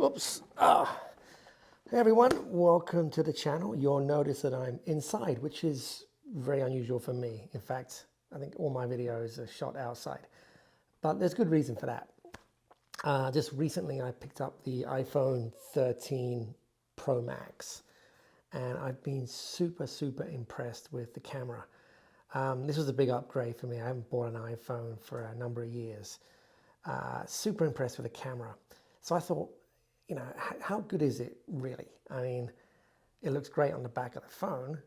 Oops. Hey everyone, welcome to the channel. You'll notice that I'm inside, which is very unusual for me. In fact, I think all my videos are shot outside, but there's good reason for that. Just recently I picked up the iPhone 13 Pro Max and I've been super impressed with the camera. This was a big upgrade for me. I haven't bought an iPhone for a number of years. Super impressed with the camera. So I thought, you know, how good is it really? I mean, it looks great on the back of the phone,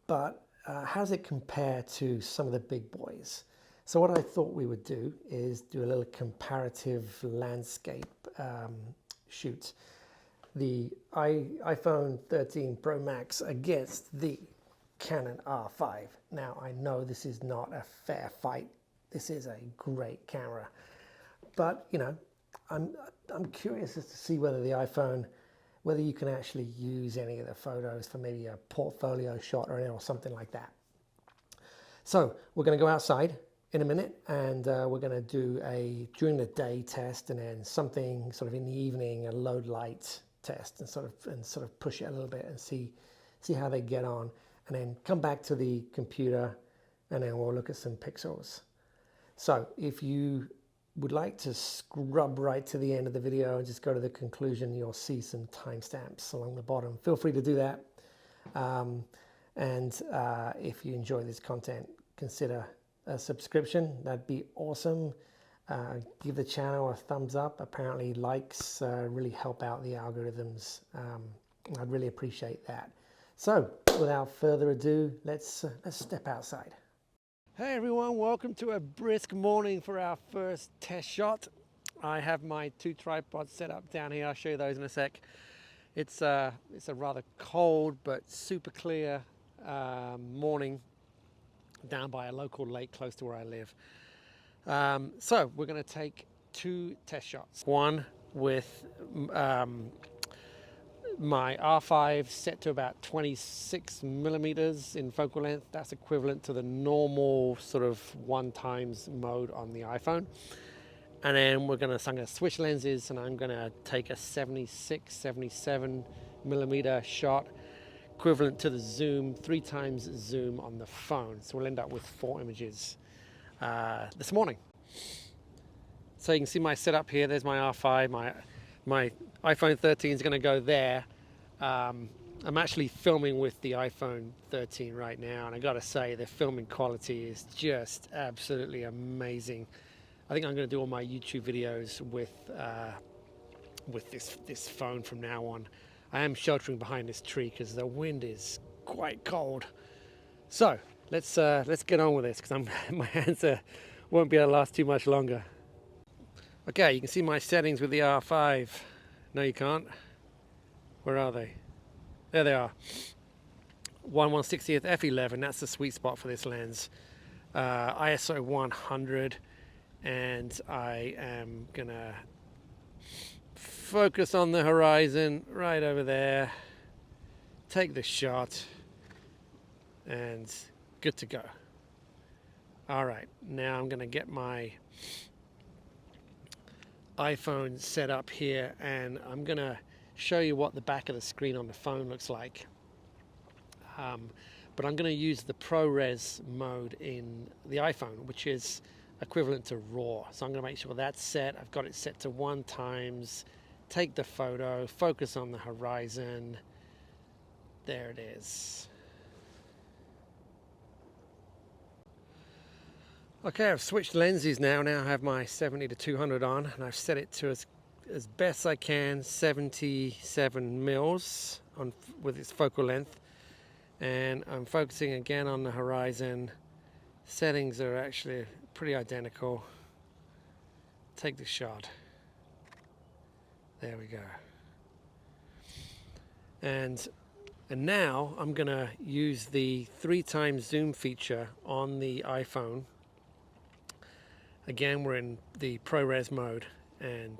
but how does it compare to some of the big boys? So what I thought we would do is do a little comparative landscape shoot. The iPhone 13 Pro Max against the Canon R5. Now I know this is not a fair fight. This is a great camera, but you know, I'm curious as to see whether the iPhone, whether you can actually use any of the photos for maybe a portfolio shot or something like that. So we're going to go outside in a minute and we're going to do a during the day test and then something sort of in the evening, a low light test and sort of push it a little bit and see how they get on, and then come back to the computer and then we'll look at some pixels. So if you would like to scrub right to the end of the video and just go to the conclusion, you'll see some timestamps along the bottom. Feel free to do that. If you enjoy this content, consider a subscription. That'd be awesome. Give the channel a thumbs up. Apparently likes really help out the algorithms. I'd really appreciate that. So without further ado, let's step outside. Hey everyone, welcome to a brisk morning for our first test shot. I have my two tripods set up down here. I'll show you those in a sec. It's a rather cold but super clear morning down by a local lake close to where I live. So we're going to take two test shots. One with my R5 set to about 26 millimeters in focal length. That's equivalent to the normal sort of 1x mode on the iPhone. And then I'm going to switch lenses and I'm going to take a 76, 77 millimeter shot, equivalent to the zoom, 3x zoom on the phone. So we'll end up with 4 images this morning. So you can see my setup here. There's my R5, my iPhone 13 is going to go there. I'm actually filming with the iPhone 13 right now, and I got to say the filming quality is just absolutely amazing. I think I'm going to do all my YouTube videos with this phone from now on. I am sheltering behind this tree because the wind is quite cold. So let's get on with this because my hands won't be able to last too much longer. Okay, you can see my settings with the R5. No, you can't. Where are they? There they are. 1/160th f11. That's the sweet spot for this lens. ISO 100, and I am gonna focus on the horizon right over there. Take the shot, and good to go. All right, now I'm gonna get my iPhone set up here and I'm gonna show you what the back of the screen on the phone looks like, but I'm going to use the ProRes mode in the iPhone, which is equivalent to RAW. So I'm going to make sure that's set. I've got it set to 1x, take the photo, focus on the horizon. There it is. Okay, I've switched lenses now. Now I have my 70-200 on, and I've set it to as best I can 77 mils on with its focal length, and I'm focusing again on the horizon. Settings are actually pretty identical. Take the shot. There we go. And now I'm gonna use the 3x zoom feature on the iPhone. Again, we're in the ProRes mode, and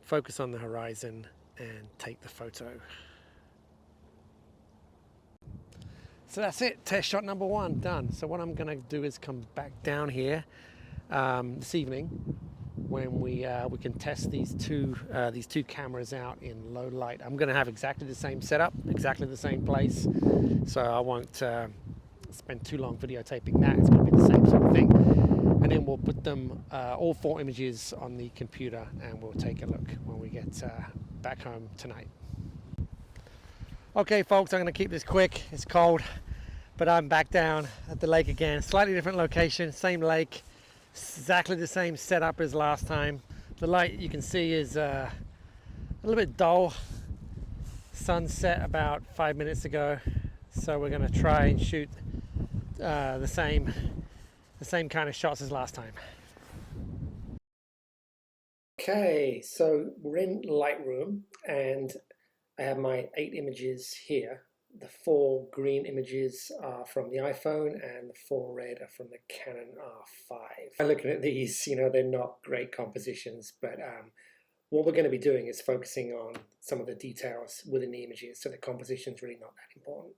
focus on the horizon and take the photo. So that's it, test shot number 1 done. So what I'm going to do is come back down here this evening when we can test these two cameras out in low light. I'm going to have exactly the same setup, exactly the same place, so I won't spend too long videotaping that. It's going to be the same sort of thing, and then we'll put them all 4 images on the computer, and we'll take a look when we get back home tonight. Okay folks, I'm going to keep this quick. It's cold, but I'm back down at the lake again. Slightly different location, same lake, exactly the same setup as last time. The light you can see is a little bit dull. Sunset about 5 minutes ago, so we're going to try and shoot the same kind of shots as last time. Okay, so we're in Lightroom and I have my 8 images here. The 4 green images are from the iPhone and the 4 red are from the Canon R5. I'm looking at these, you know, they're not great compositions, but what we're going to be doing is focusing on some of the details within the images, so the composition is really not that important.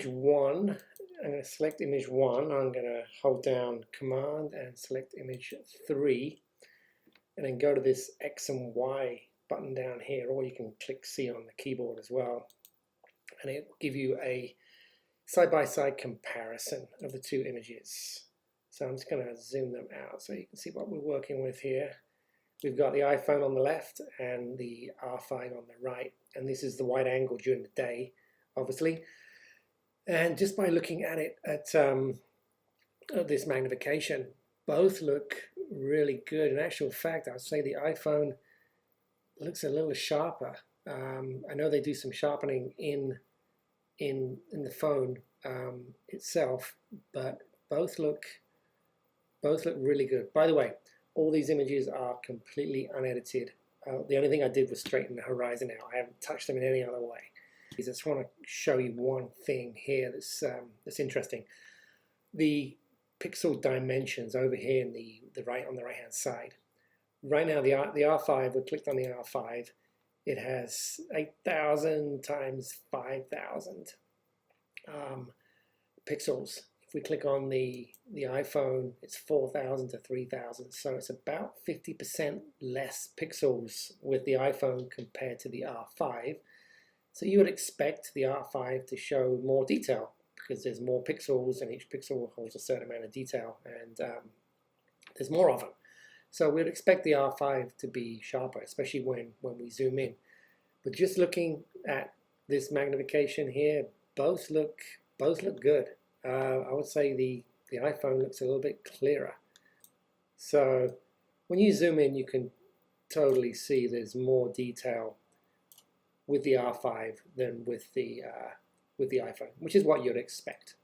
Image 1, I'm going to select image 1, I'm going to hold down Command and select image 3, and then go to this X and Y button down here, or you can click C on the keyboard as well, and it will give you a side-by-side comparison of the 2 images. So I'm just going to zoom them out so you can see what we're working with here. We've got the iPhone on the left and the R5 on the right, and this is the wide angle during the day, obviously. And just by looking at it at this magnification, both look really good. In actual fact, I'd say the iPhone looks a little sharper. I know they do some sharpening in the phone itself, but both look really good. By the way, all these images are completely unedited. The only thing I did was straighten the horizon out. I haven't touched them in any other way. I just want to show you one thing here that's interesting. The pixel dimensions over here in the on the right hand side. Right now, the R5, we clicked on the R5, it has 8,000 times 5,000 pixels. If we click on the iPhone, it's 4,000 to 3,000, so it's about 50% less pixels with the iPhone compared to the R5. So you would expect the R5 to show more detail because there's more pixels and each pixel holds a certain amount of detail, and there's more of them. So we'd expect the R5 to be sharper, especially when we zoom in. But just looking at this magnification here, both look good. I would say the iPhone looks a little bit clearer. So when you zoom in, you can totally see there's more detail with the R5 than with the iPhone, which is what you'd expect.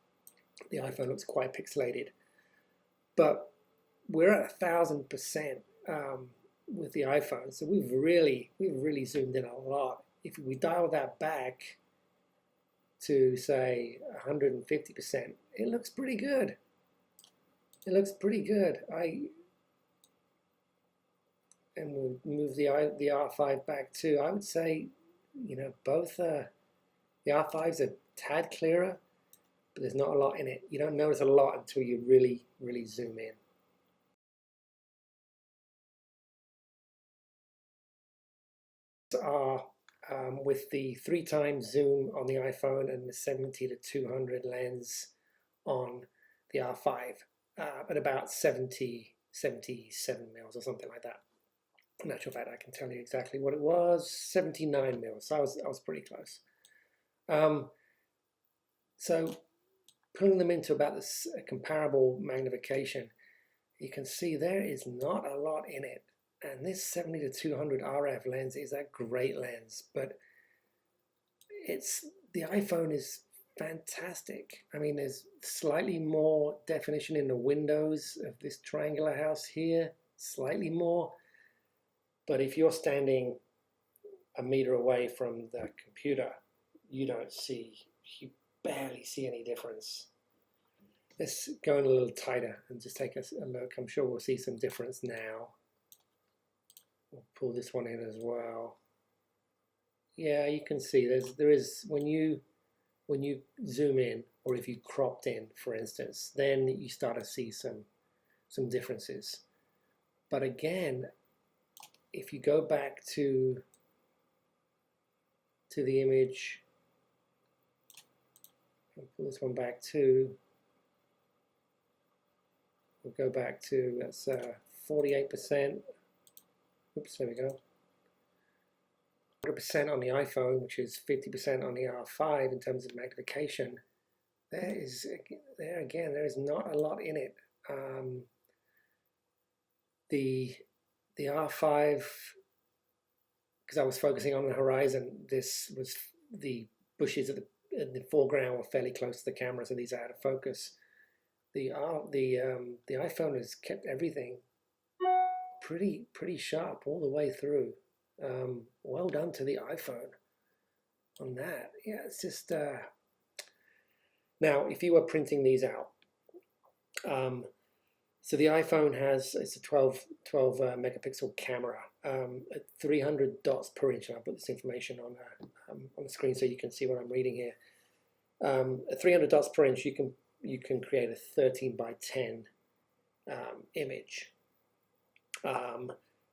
The iPhone looks quite pixelated, but we're at 1,000% with the iPhone, so we've really zoomed in a lot. If we dial that back to say 150%, it looks pretty good. It looks pretty good. And we'll move the R5 back too. I would say, you know, both the R5's a tad clearer, but there's not a lot in it. You don't notice a lot until you really zoom in. Are with the 3 times zoom on the iPhone and the 70 to 200 lens on the R5 at about 77 mils or something like that. In actual fact, I can tell you exactly what it was, 79 mils. So I was pretty close. So putting them into about this comparable magnification, you can see there is not a lot in it. And this 70 to 200 RF lens is a great lens, but the iPhone is fantastic. I mean, there's slightly more definition in the windows of this triangular house here, slightly more. But if you're standing a meter away from the computer, you barely see any difference. Let's go in a little tighter and just take a look. I'm sure we'll see some difference now. We'll pull this one in as well. Yeah, you can see there is when you zoom in, or if you cropped in, for instance, then you start to see some some differences. But again, if you go back to the image, I'll pull this one back too. We'll go back to, that's 48%. Oops, there we go. 100% on the iPhone, which is 50% on the R5 in terms of magnification. There again, there is not a lot in it. The R5, because I was focusing on the horizon, this was the bushes in the foreground were fairly close to the camera, so these are out of focus. The iPhone has kept everything pretty sharp all the way through. Well done to the iPhone on that. Yeah, it's just now if you were printing these out, so the iPhone it's a 12 megapixel camera at 300 dots per inch. And I'll put this information on the screen so you can see what I'm reading here. At 300 dots per inch, you can create a 13 by 10 image.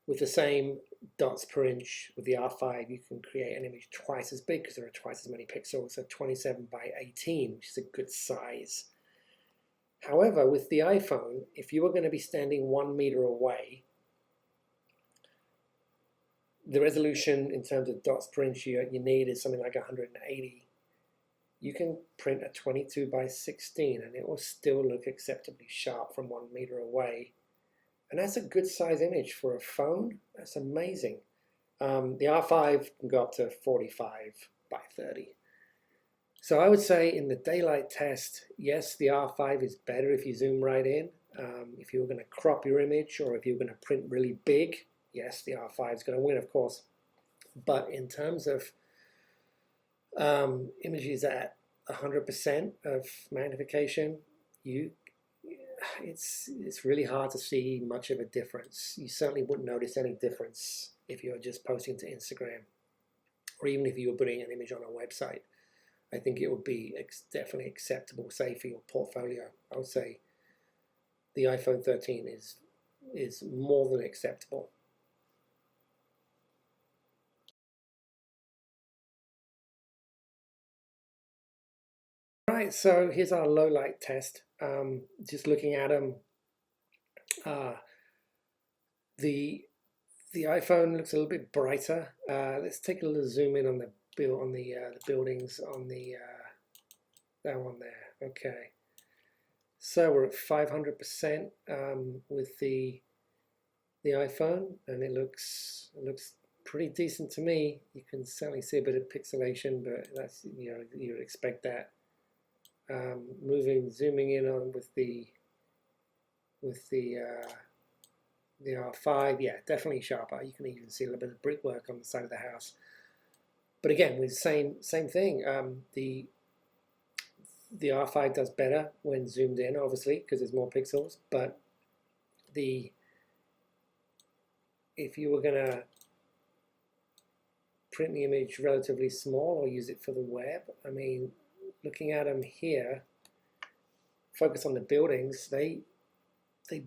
With the same dots per inch with the R5, you can create an image twice as big because there are twice as many pixels, so 27 by 18, which is a good size. However, with the iPhone, if you were going to be standing 1 meter away, the resolution in terms of dots per inch you need is something like 180. You can print a 22 by 16 and it will still look acceptably sharp from 1 meter away. And that's a good size image for a phone. That's amazing. The R5 can go up to 45 by 30. So I would say in the daylight test, yes, the R5 is better if you zoom right in. If you were going to crop your image or if you were going to print really big, yes, the R5 is going to win, of course. But in terms of images at 100% of magnification, it's really hard to see much of a difference. You certainly wouldn't notice any difference if you're just posting to Instagram, or even if you were putting an image on a website. I think it would be definitely acceptable, say, for your portfolio. I would say the iPhone 13 is more than acceptable. Right, so here's our low light test. Just looking at them, the iPhone looks a little bit brighter. Let's take a little zoom in on the buildings on that one there. Okay, so we're at 500% with the iPhone, and it looks pretty decent to me. You can certainly see a bit of pixelation, but that's, you'd expect that. Zooming in on with the R5, yeah, definitely sharper. You can even see a little bit of brickwork on the side of the house. But again, with same thing. The R5 does better when zoomed in, obviously, because there's more pixels. But if you were gonna print the image relatively small or use it for the web, I mean, looking at them here, focus on the buildings, they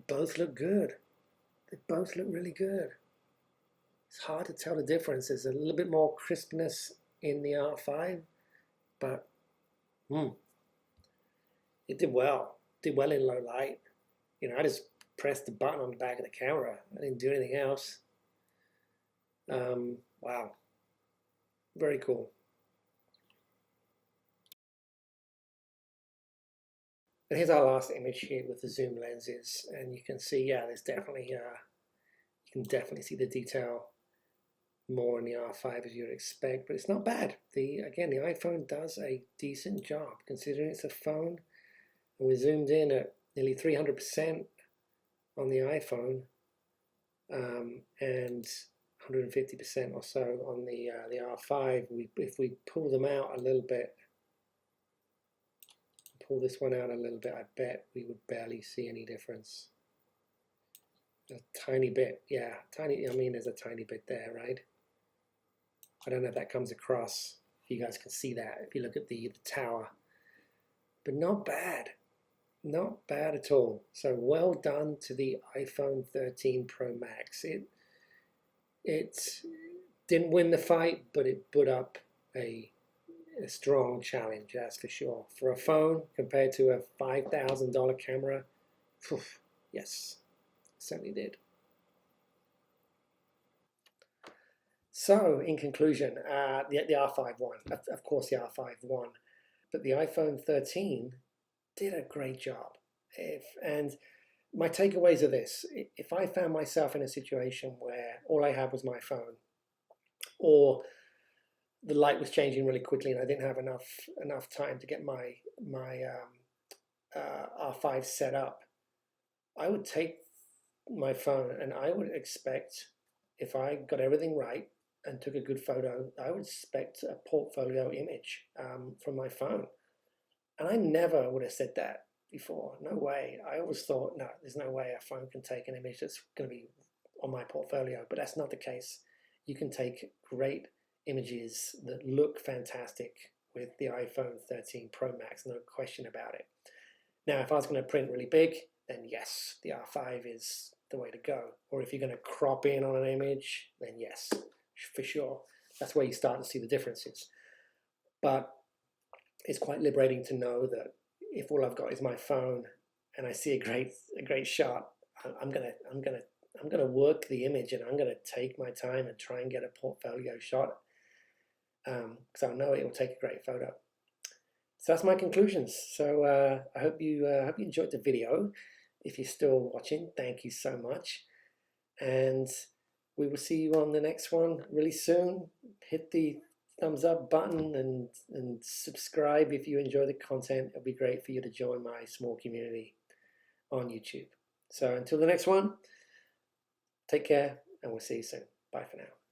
both look good. They both look really good. It's hard to tell the difference. There's a little bit more crispness in the R5, but it did well. Did well in low light. I just pressed the button on the back of the camera. I didn't do anything else. Wow. Very cool. And here's our last image here with the zoom lenses, and you can see, yeah, there's definitely you can definitely see the detail more in the R5 as you'd expect, but it's not bad. Again, the iPhone does a decent job considering it's a phone, and we're zoomed in at nearly 300% on the iPhone, and 150% or so on the R5. If we pull them out a little bit, pull this one out a little bit, I bet we would barely see any difference. A tiny bit, yeah, tiny. I mean, there's a tiny bit there, right? I don't know if that comes across. If you guys can see that, if you look at the tower, but not bad, Not bad at all. So well done to the iPhone 13 Pro Max. It didn't win the fight, but it put up a strong challenge, that's for sure. For a phone compared to a $5,000 camera, phew, yes, certainly did. So, in conclusion, the R5 won. Of course, the R5 won. But the iPhone 13 did a great job. And my takeaways are this. If I found myself in a situation where all I had was my phone, or the light was changing really quickly and I didn't have enough time to get my R5 set up, I would take my phone and I would expect, if I got everything right and took a good photo, I would expect a portfolio image from my phone. And I never would have said that before. No way. I always thought, no, there's no way a phone can take an image that's going to be on my portfolio. But that's not the case. You can take great images that look fantastic with the iPhone 13 Pro Max, no question about it. Now, if I was going to print really big, then yes, the R5 is the way to go. Or if you're going to crop in on an image, then yes, for sure. That's where you start to see the differences. But it's quite liberating to know that if all I've got is my phone and I see a great shot, I'm gonna work the image and I'm gonna take my time and try and get a portfolio shot because I know it will take a great photo. So that's my conclusions. So I hope you enjoyed the video. If you're still watching, thank you so much, and we will see you on the next one really soon. Hit the thumbs up button and subscribe if you enjoy the content. It'll be great for you to join my small community on YouTube. So until the next one, take care and we'll see you soon. Bye for now.